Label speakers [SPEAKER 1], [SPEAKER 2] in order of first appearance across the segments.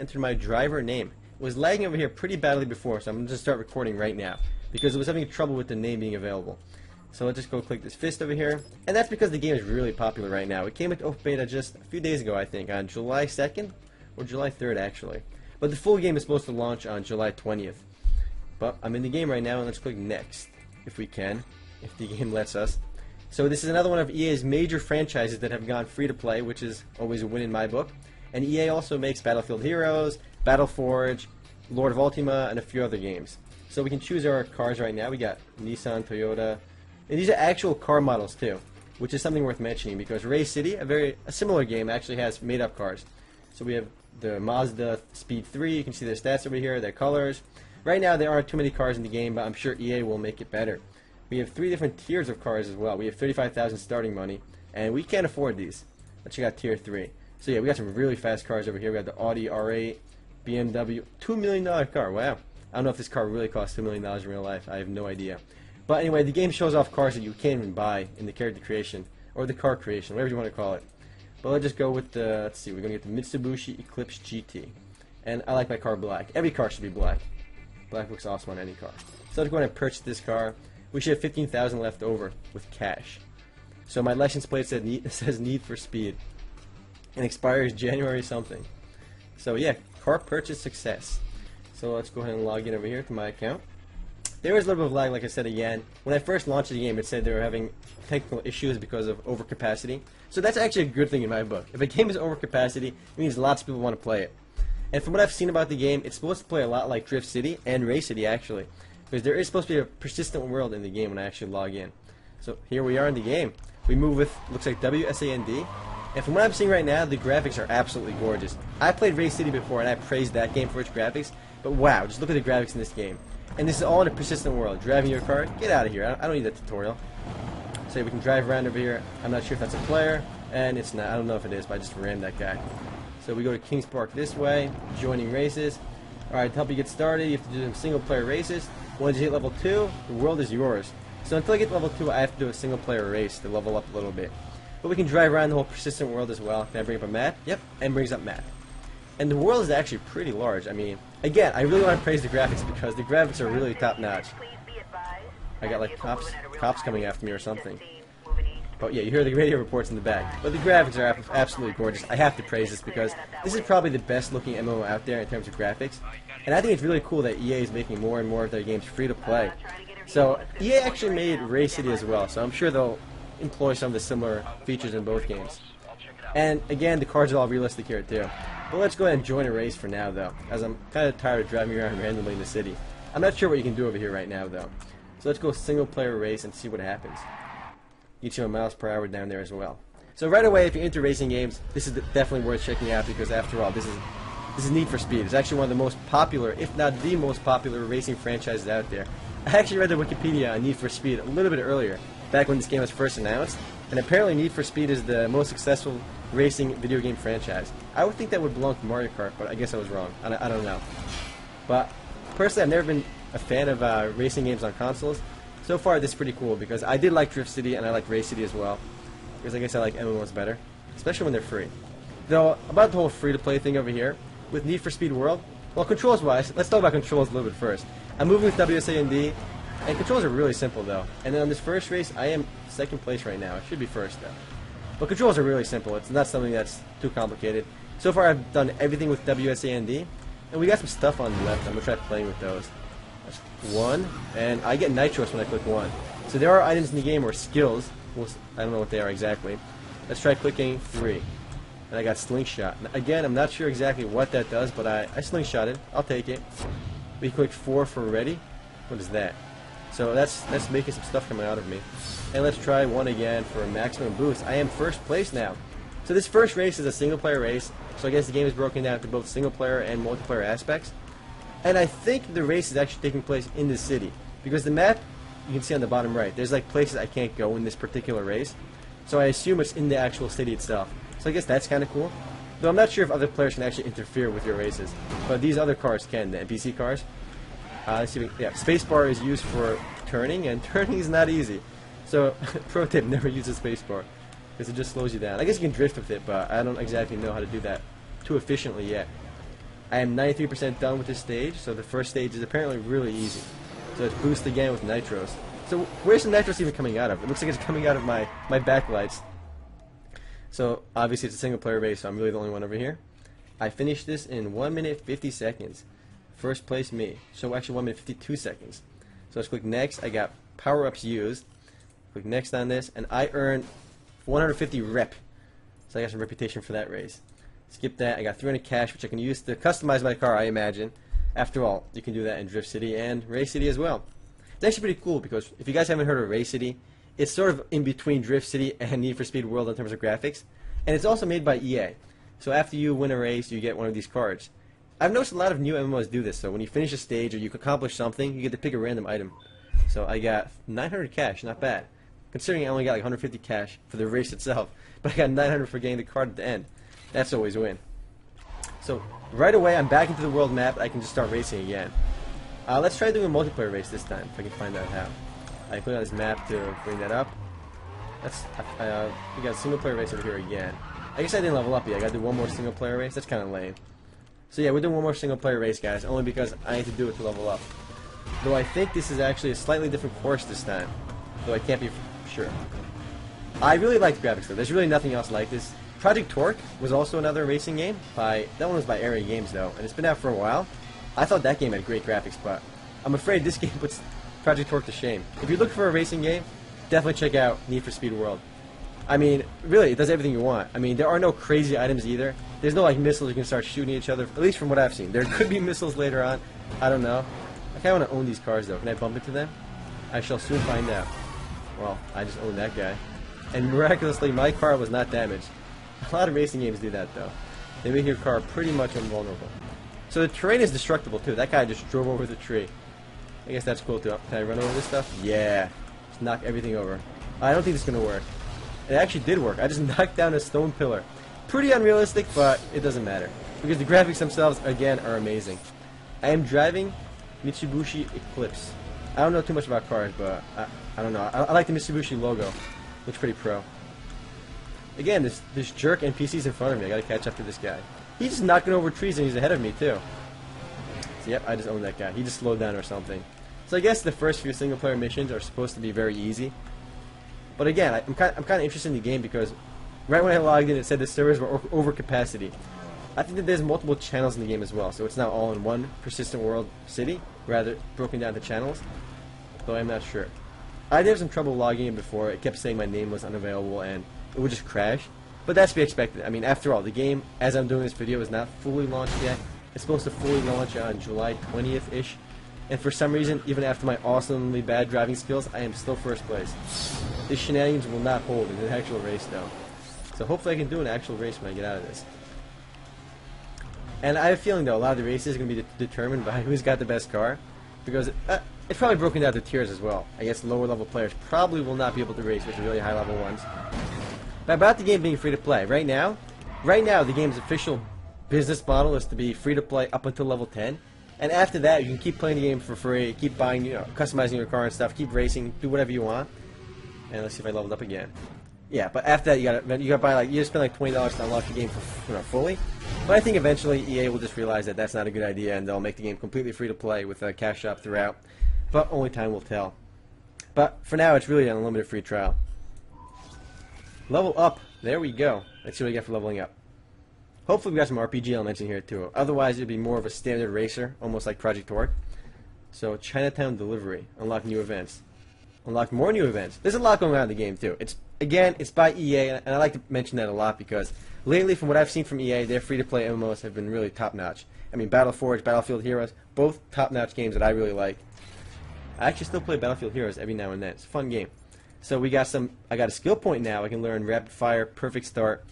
[SPEAKER 1] enter my driver name. It was lagging over here pretty badly before, so I'm going to start recording right now because it was having trouble with the name being available. So let's just go click this fist over here, and that's because the game is really popular right now. It came into open beta just a few days ago, I think, on July 2nd or July 3rd actually. But the full game is supposed to launch on July 20th. But I'm in the game right now, and let's click next, if we can, if the game lets us. So this is another one of EA's major franchises that have gone free to play, which is always a win in my book. And EA also makes Battlefield Heroes, Battleforge, Lord of Ultima, and a few other games. So we can choose our cars right now. We got Nissan, Toyota, and these are actual car models too, which is something worth mentioning because Race City, a similar game, actually has made-up cars. So we have the Mazda Speed 3. You can see their stats over here, their colors. Right now there aren't too many cars in the game, but I'm sure EA will make it better. We have 3 different tiers of cars as well. We have 35,000 starting money, and we can't afford these. Let's check out tier 3. So yeah, we got some really fast cars over here. We got the Audi R8, BMW, $2 million car. Wow. I don't know if this car really costs $2 million in real life. I have no idea. But anyway, the game shows off cars that you can't even buy in the character creation, or the car creation, whatever you want to call it. But let's just go with the, let's see, we're going to get the Mitsubishi Eclipse GT. And I like my car black. Every car should be black. Black looks awesome on any car. So let's go ahead and purchase this car. We should have 15,000 left over with cash. So my license plate says Need for Speed. And expires January something. So yeah, car purchase success. So let's go ahead and log in over here to my account. There was a little bit of lag, like I said again. When I first launched the game, it said they were having technical issues because of overcapacity. So that's actually a good thing in my book. If a game is overcapacity, it means lots of people want to play it. And from what I've seen about the game, it's supposed to play a lot like Drift City and Race City, actually. Because there is supposed to be a persistent world in the game when I actually log in. So here we are in the game. We move with, looks like WSAND. And from what I'm seeing right now, the graphics are absolutely gorgeous. I played Race City before, and I praised that game for its graphics. But wow, just look at the graphics in this game. And this is all in a persistent world. Driving your car, get out of here. I don't need that tutorial. So we can drive around over here. I'm not sure if that's a player, and it's not. I don't know if it is, but I just rammed that guy. So we go to Kings Park this way, joining races. Alright, to help you get started, you have to do some single player races. Once you hit level 2, the world is yours. So until I get to level 2, I have to do a single player race to level up a little bit. But we can drive around the whole persistent world as well. Can I bring up a map? Yep, and brings up map. And the world is actually pretty large. I mean, again, I really want to praise the graphics because the graphics are really top notch. I got like cops coming after me or something. But yeah, you hear the radio reports in the back. But the graphics are absolutely gorgeous. I have to praise this because this is probably the best looking MMO out there in terms of graphics. And I think it's really cool that EA is making more and more of their games free to play. So EA actually made Race City as well, so I'm sure they'll employ some of the similar features in both games. And again, the cars are all realistic here too. But let's go ahead and join a race for now though, as I'm kind of tired of driving around randomly in the city. I'm not sure what you can do over here right now though. So let's go single player race and see what happens. Get you a miles per hour down there as well. So right away, if you're into racing games, this is definitely worth checking out because after all, this is Need for Speed. It's actually one of the most popular, if not the most popular racing franchises out there. I actually read the Wikipedia on Need for Speed a little bit earlier, back when this game was first announced, and apparently Need for Speed is the most successful racing video game franchise. I would think that would belong to Mario Kart, but I guess I was wrong. I don't know. But personally, I've never been a fan of racing games on consoles. So far, this is pretty cool because I did like Drift City and I like Race City as well. Because I guess I like MMOs better, especially when they're free. Though, about the whole free-to-play thing over here, with Need for Speed World, well, controls-wise, let's talk about controls a little bit first. I'm moving with WSAND, and controls are really simple though. And then on this first race, I am second place right now. I should be first though. But controls are really simple. It's not something that's too complicated. So far, I've done everything with WSAND, and we got some stuff on the left. I'm gonna try playing with those. That's 1, and I get nitros when I click 1. So there are items in the game or skills. Well, I don't know what they are exactly. Let's try clicking 3. And I got slingshot. Again, I'm not sure exactly what that does, but I slingshotted. I'll take it. We click 4 for ready. What is that? So that's making some stuff coming out of me. And let's try 1 again for a maximum boost. I am first place now. So this first race is a single player race. So I guess the game is broken down into both single player and multiplayer aspects. And I think the race is actually taking place in the city. Because the map, you can see on the bottom right, there's like places I can't go in this particular race. So I assume it's in the actual city itself. So I guess that's kind of cool. Though I'm not sure if other players can actually interfere with your races. But these other cars can, the NPC cars. Let's see, yeah, spacebar is used for turning, and turning is not easy. So, pro tip, never use a spacebar, because it just slows you down. I guess you can drift with it, but I don't exactly know how to do that too efficiently yet. I am 93% done with this stage, so the first stage is apparently really easy. So let's boost again with nitros. So where's the nitros even coming out of? It looks like it's coming out of my backlights. So obviously it's a single player race, so I'm really the only one over here. I finished this in 1 minute 50 seconds. First place me. So actually 1 minute 52 seconds. So let's click next. I got power-ups used. Click next on this, and I earned 150 rep. So I got some reputation for that race. Skip that. I got 300 cash, which I can use to customize my car, I imagine. After all, you can do that in Drift City and Race City as well. It's actually pretty cool because if you guys haven't heard of Race City, it's sort of in between Drift City and Need for Speed World in terms of graphics. And it's also made by EA. So after you win a race, you get one of these cards. I've noticed a lot of new MMOs do this. So when you finish a stage or you accomplish something, you get to pick a random item. So I got 900 cash, not bad. Considering I only got like 150 cash for the race itself. But I got 900 for getting the card at the end. That's always a win. So right away, I'm back into the world map. I can just start racing again. Let's try doing a multiplayer race this time, if I can find out how. I click on this map to bring that up. We got a single player race over here again. I guess I didn't level up yet. I gotta do one more single player race. That's kind of lame. So yeah, we're doing one more single player race, guys, only because I need to do it to level up. Though I think this is actually a slightly different course this time. Though I can't be sure. I really like the graphics though. There's really nothing else like this. Project Torque was also another racing game. That one was by Area Games though, and it's been out for a while. I thought that game had great graphics, but I'm afraid this game puts Project Torque to shame. If you're looking for a racing game, definitely check out Need for Speed World. I mean, really, it does everything you want. I mean, there are no crazy items either. There's no like missiles you can start shooting each other, at least from what I've seen. There could be missiles later on. I don't know. I kind of want to own these cars though. Can I bump into them? I shall soon find out. Well, I just own that guy. And miraculously, my car was not damaged. A lot of racing games do that though. They make your car pretty much invulnerable. So the terrain is destructible too. That guy just drove over the tree. I guess that's cool too. Can I run over this stuff? Yeah. Just knock everything over. I don't think this is going to work. It actually did work. I just knocked down a stone pillar. Pretty unrealistic, but it doesn't matter. Because the graphics themselves, again, are amazing. I am driving Mitsubishi Eclipse. I don't know too much about cars, but I don't know. I like the Mitsubishi logo. Looks pretty pro. Again, this jerk NPC's in front of me. I gotta catch up to this guy. He's just knocking over trees and he's ahead of me too. So yep, I just own that guy. He just slowed down or something. So I guess the first few single player missions are supposed to be very easy. But again, I'm kind of interested in the game because right when I logged in, it said the servers were over capacity. I think that there's multiple channels in the game as well, so it's not all in one persistent world city, rather broken down to channels. Though I'm not sure. I did have some trouble logging in before. It kept saying my name was unavailable and it would just crash. But that's to be expected. I mean, after all, the game, as I'm doing this video, is not fully launched yet. It's supposed to fully launch on July 20th-ish. And for some reason, even after my awesomely bad driving skills, I am still first place. These shenanigans will not hold in an actual race, though. So hopefully I can do an actual race when I get out of this. And I have a feeling, though, a lot of the races are going to be determined by who's got the best car. Because it's probably broken down to tiers as well. I guess lower level players probably will not be able to race with the really high level ones. But about the game being free to play, right now the game's official business model is to be free to play up until level 10. And after that, you can keep playing the game for free, keep buying, customizing your car and stuff, keep racing, do whatever you want. And let's see if I leveled up again. Yeah, but after that, you gotta buy you spend like $20 to unlock the game for fully. But I think eventually EA will just realize that that's not a good idea, and they'll make the game completely free to play with a cash shop throughout. But only time will tell. But for now, it's really an unlimited free trial. Level up. There we go. Let's see what we get for leveling up. Hopefully we got some RPG elements in here too. Otherwise, it'd be more of a standard racer, almost like Project Torque. So Chinatown Delivery. Unlock new events. Unlock more new events. There's a lot going on in the game too. It's by EA, and I like to mention that a lot because lately, from what I've seen from EA, their free-to-play MMOs have been really top-notch. I mean, Battleforge, Battlefield Heroes, both top-notch games that I really like. I actually still play Battlefield Heroes every now and then. It's a fun game. So I got a skill point now. I can learn Rapid Fire, Perfect Start,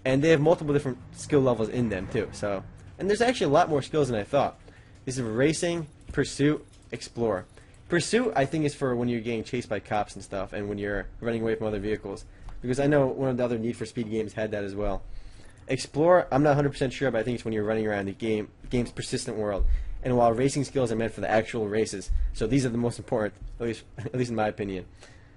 [SPEAKER 1] and they have multiple different skill levels in them too. And there's actually a lot more skills than I thought. These are Racing, Pursuit, Explore. Pursuit, I think, is for when you're getting chased by cops and stuff, and when you're running away from other vehicles. Because I know one of the other Need for Speed games had that as well. Explore, I'm not 100% sure, but I think it's when you're running around the game's persistent world. And while racing skills are meant for the actual races, so these are the most important, at least in my opinion.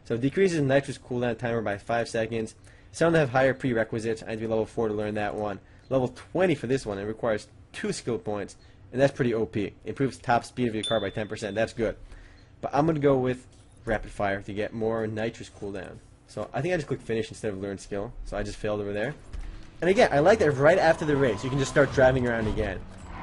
[SPEAKER 1] So it decreases nitrous cooldown timer by 5 seconds. Some have higher prerequisites. I had to be level 4 to learn that one. Level 20 for this one. It requires 2 skill points, and that's pretty OP. Improves top speed of your car by 10%. That's good. But I'm going to go with rapid fire to get more nitrous cooldown. So I think I just clicked finish instead of learn skill. So I just failed over there. And again, I like that right after the race, you can just start driving around again.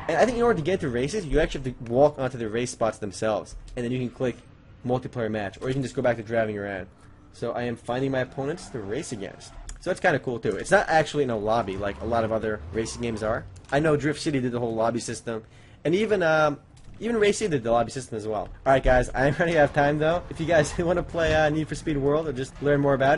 [SPEAKER 1] And I think in order to get to races, you actually have to walk onto the race spots themselves. And then you can click multiplayer match, or you can just go back to driving around. So I am finding my opponents to race against. So that's kind of cool too. It's not actually in a lobby like a lot of other racing games are. I know Drift City did the whole lobby system, and even Racing did the lobby system as well. Alright guys, I'm running out of time though. If you guys want to play Need for Speed World or just learn more about it,